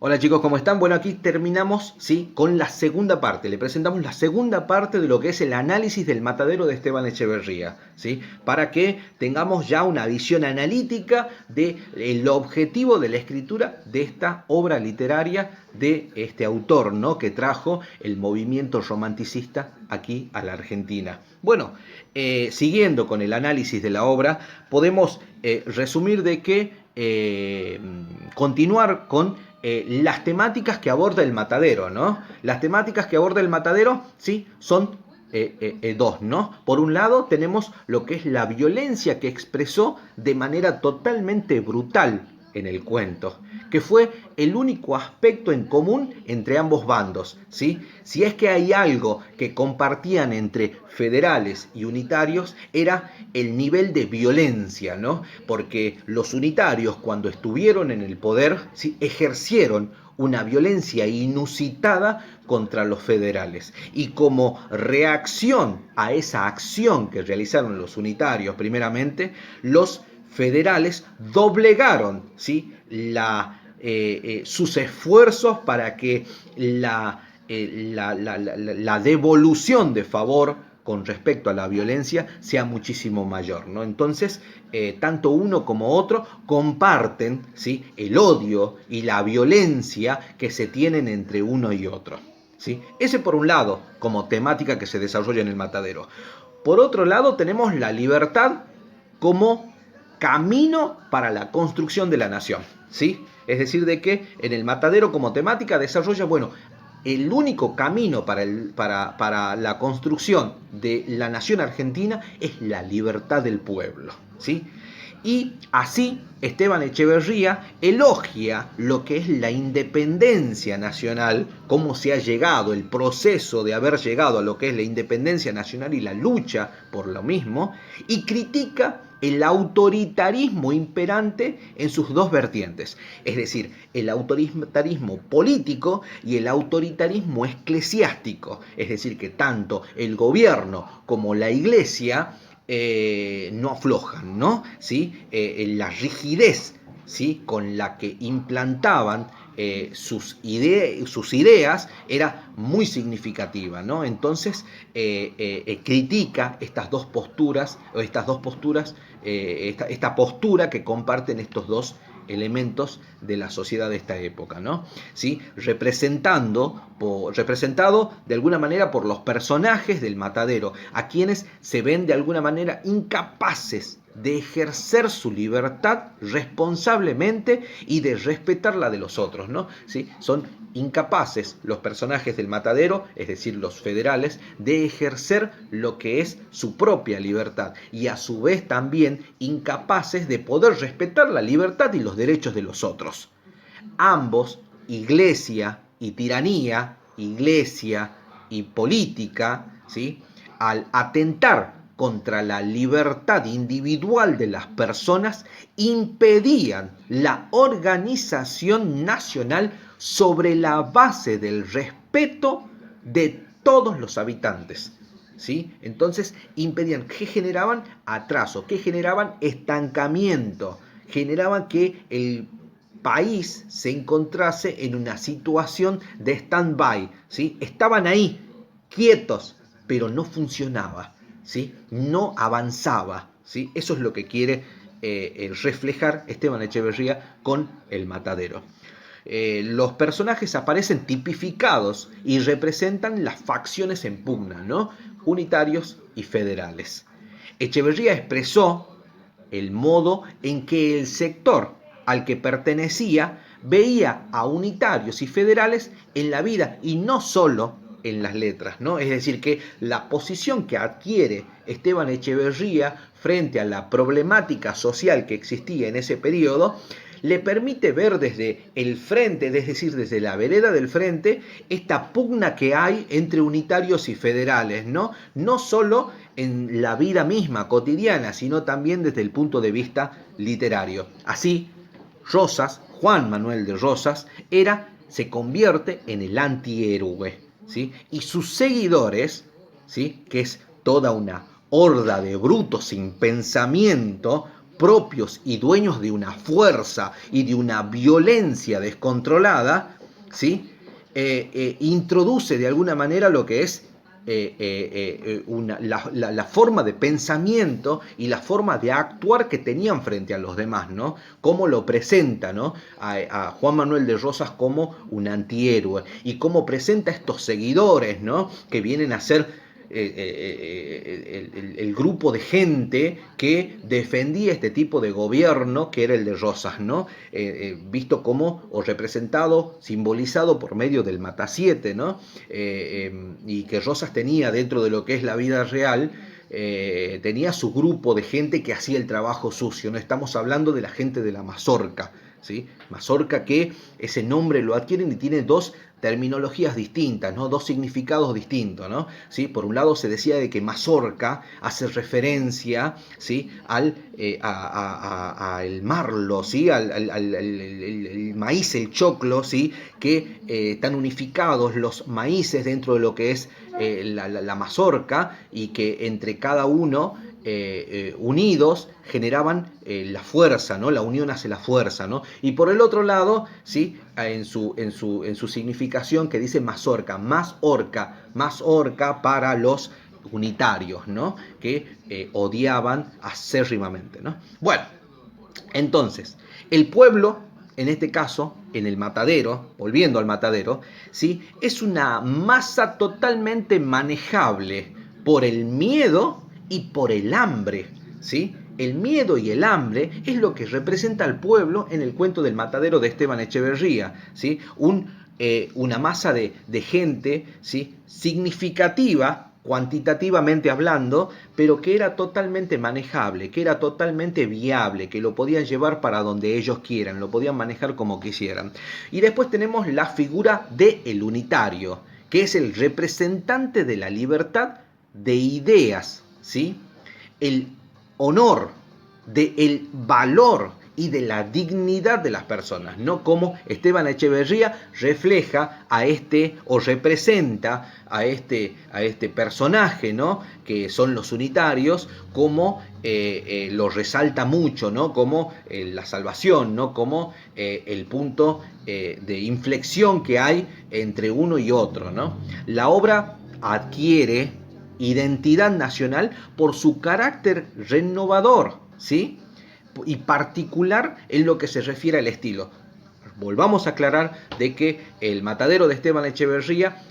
Hola chicos, ¿cómo están? Bueno, aquí terminamos, ¿sí?, con la segunda parte. Le presentamos la segunda parte de lo que es el análisis del matadero de Esteban Echeverría, ¿sí? Para que tengamos ya una visión analítica del objetivo de la escritura de esta obra literaria de este autor, ¿no?, que trajo el movimiento romanticista aquí a la Argentina. Bueno, siguiendo con el análisis de la obra, podemos resumir de que continuar con las temáticas que aborda el matadero, ¿no? Las temáticas que aborda el matadero, sí, son dos, ¿no? Por un lado tenemos lo que es la violencia que expresó de manera totalmente brutal en el cuento, que fue el único aspecto en común entre ambos bandos, ¿sí? Si es que hay algo que compartían entre federales y unitarios, era el nivel de violencia, ¿no? Porque los unitarios, cuando estuvieron en el poder, ¿sí?, ejercieron una violencia inusitada contra los federales. Y como reacción a esa acción que realizaron los unitarios, primeramente, los federales doblegaron, ¿sí?, sus esfuerzos para que la devolución de favor con respecto a la violencia sea muchísimo mayor, ¿no? Entonces, tanto uno como otro comparten, ¿sí?, el odio y la violencia que se tienen entre uno y otro, ¿sí? Ese por un lado, como temática que se desarrolla en el matadero. Por otro lado, tenemos la libertad como camino para la construcción de la nación, ¿sí? Es decir, de que en el matadero como temática desarrolla, bueno, el único camino para la construcción de la nación argentina es la libertad del pueblo, ¿sí? Y así Esteban Echeverría elogia lo que es la independencia nacional, cómo se ha llegado, el proceso de haber llegado a lo que es la independencia nacional y la lucha por lo mismo, y critica el autoritarismo imperante en sus dos vertientes, es decir, el autoritarismo político y el autoritarismo eclesiástico, es decir, que tanto el gobierno como la iglesia no aflojan, ¿no? ¿Sí? La rigidez, ¿sí?, con la que implantaban sus ideas era muy significativa, ¿no? Entonces critica estas dos posturas, esta postura que comparten estos dos elementos de la sociedad de esta época, ¿no? ¿Sí? Representado de alguna manera por los personajes del matadero, a quienes se ven de alguna manera incapaces de ejercer su libertad responsablemente y de respetar la de los otros, ¿no? ¿Sí? Son incapaces los personajes del matadero, es decir, los federales, de ejercer lo que es su propia libertad y a su vez también incapaces de poder respetar la libertad y los derechos de los otros. Ambos, iglesia y tiranía, iglesia y política, ¿sí?, al atentar contra la libertad individual de las personas, impedían la organización nacional sobre la base del respeto de todos los habitantes, ¿sí? Entonces impedían, ¿qué generaban? Atraso, ¿qué generaban? Estancamiento, generaban que el país se encontrase en una situación de stand-by, ¿sí? Estaban ahí, quietos, pero no funcionaba, ¿sí? No avanzaba, ¿sí? Eso es lo que quiere reflejar Esteban Echeverría con El Matadero. Los personajes aparecen tipificados y representan las facciones en pugna, ¿no? Unitarios y federales. Echeverría expresó el modo en que el sector al que pertenecía veía a unitarios y federales en la vida y no solo en las letras, ¿no? Es decir, que la posición que adquiere Esteban Echeverría frente a la problemática social que existía en ese periodo le permite ver desde el frente, es decir, desde la vereda del frente, esta pugna que hay entre unitarios y federales, ¿no? No solo en la vida misma cotidiana, sino también desde el punto de vista literario. Así, Rosas, Juan Manuel de Rosas, se convierte en el antihéroe, ¿sí? Y sus seguidores, ¿sí?, que es toda una horda de brutos sin pensamiento, propios y dueños de una fuerza y de una violencia descontrolada, ¿sí? Introduce de alguna manera lo que es la forma de pensamiento y la forma de actuar que tenían frente a los demás, ¿no? Cómo lo presenta, ¿no? A Juan Manuel de Rosas como un antihéroe y cómo presenta a estos seguidores, ¿no? Que vienen a ser el grupo de gente que defendía este tipo de gobierno que era el de Rosas, ¿no? Visto como o representado, simbolizado por medio del Matasiete, ¿no? Y que Rosas tenía dentro de lo que es la vida real, tenía su grupo de gente que hacía el trabajo sucio, ¿no? Estamos hablando de la gente de la mazorca, ¿sí? Mazorca, que ese nombre lo adquieren y tiene dos terminologías distintas, ¿no? Dos significados distintos, ¿no? ¿Sí? Por un lado se decía de que mazorca hace referencia, ¿sí? al marlo, ¿sí? El maíz, el choclo, ¿sí? Que están unificados los maíces dentro de lo que es la mazorca y que entre cada uno unidos generaban la fuerza, ¿no? La unión hace la fuerza, ¿no? Y por el otro lado, ¿sí? En su significación que dice mazorca, más orca para los unitarios, ¿no? Que odiaban acérrimamente, ¿no? Bueno, entonces, el pueblo, en este caso, en el matadero, volviendo al matadero, ¿sí? Es una masa totalmente manejable por el miedo y por el hambre, ¿sí? El miedo y el hambre es lo que representa al pueblo en el cuento del matadero de Esteban Echeverría, ¿sí? Una masa de gente, ¿sí? Significativa, cuantitativamente hablando, pero que era totalmente manejable, que era totalmente viable, que lo podían llevar para donde ellos quieran, lo podían manejar como quisieran. Y después tenemos la figura del unitario, que es el representante de la libertad de ideas, ¿sí? El honor, del valor y de la dignidad de las personas, no como Esteban Echeverría refleja a este o representa a este personaje, ¿no? Que son los unitarios, como lo resalta mucho, ¿no? Como la salvación, ¿no? Como el punto de inflexión que hay entre uno y otro, ¿no? La obra adquiere identidad nacional por su carácter renovador, ¿sí? Y particular en lo que se refiere al estilo. Volvamos a aclarar de que el matadero de Esteban Echeverría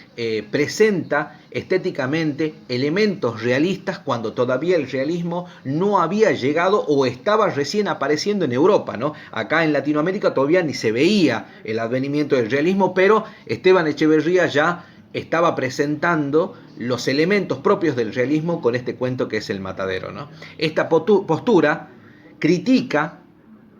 presenta estéticamente elementos realistas cuando todavía el realismo no había llegado o estaba recién apareciendo en Europa, ¿no? Acá en Latinoamérica todavía ni se veía el advenimiento del realismo, pero Esteban Echeverría ya estaba presentando los elementos propios del realismo con este cuento que es El Matadero, ¿no? Esta postura critica,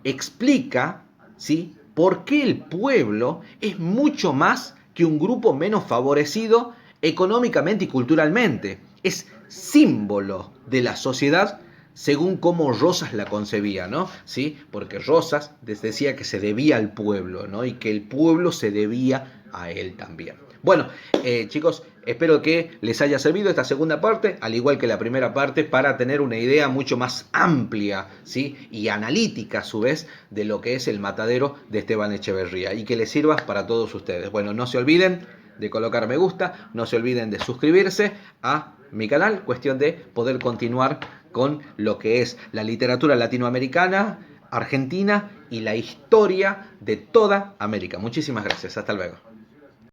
explica, ¿sí? Por qué el pueblo es mucho más que un grupo menos favorecido económicamente y culturalmente. Es símbolo de la sociedad según cómo Rosas la concebía, ¿no? ¿Sí? Porque Rosas decía que se debía al pueblo, ¿no? Y que el pueblo se debía a él también. Bueno, chicos, espero que les haya servido esta segunda parte, al igual que la primera parte, para tener una idea mucho más amplia, ¿sí? Y analítica a su vez de lo que es el matadero de Esteban Echeverría y que les sirva para todos ustedes. Bueno, no se olviden de colocar me gusta, no se olviden de suscribirse a mi canal, cuestión de poder continuar con lo que es la literatura latinoamericana, argentina y la historia de toda América. Muchísimas gracias, hasta luego.